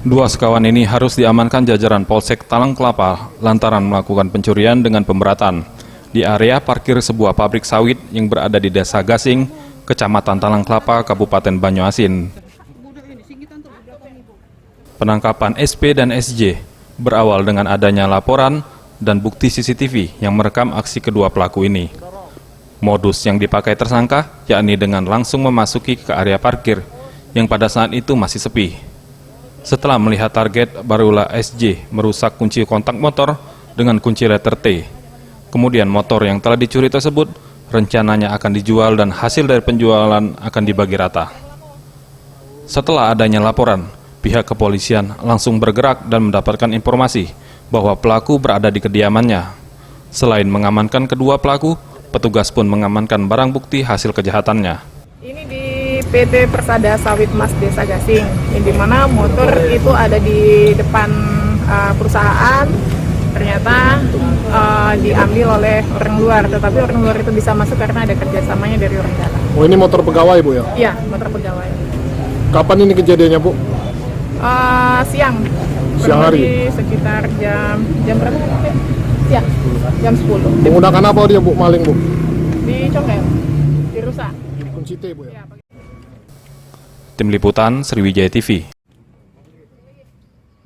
Dua sekawan ini harus diamankan jajaran Polsek Talang Kelapa lantaran melakukan pencurian dengan pemberatan di area parkir sebuah pabrik sawit yang berada di Desa Gasing, Kecamatan Talang Kelapa, Kabupaten Banyuasin. Penangkapan SP dan SJ berawal dengan adanya laporan dan bukti CCTV yang merekam aksi kedua pelaku ini. Modus yang dipakai tersangka yakni dengan langsung memasuki ke area parkir yang pada saat itu masih sepi. Setelah melihat target, barulah SJ merusak kunci kontak motor dengan kunci letter T. Kemudian motor yang telah dicuri tersebut rencananya akan dijual dan hasil dari penjualan akan dibagi rata. Setelah adanya laporan, pihak kepolisian langsung bergerak dan mendapatkan informasi bahwa pelaku berada di kediamannya. Selain mengamankan kedua pelaku, petugas pun mengamankan barang bukti hasil kejahatannya. Ini di PT Persada Sawit Mas Desa Gasing, di mana motor itu ada di depan perusahaan, ternyata diambil oleh orang luar, tetapi orang luar itu bisa masuk karena ada kerjasamanya dari orang dalam. Oh, ini motor pegawai, Bu, ya? Iya, motor pegawai. Kapan ini kejadiannya, Bu? Siang. Siang hari? Sekitar jam berapa? Ya, jam 10. Menggunakan apa dia, Bu, maling, Bu? Dicongkel, dirusak. Kunci T, Bu, ya? Ya. Tim Liputan Sriwijaya TV.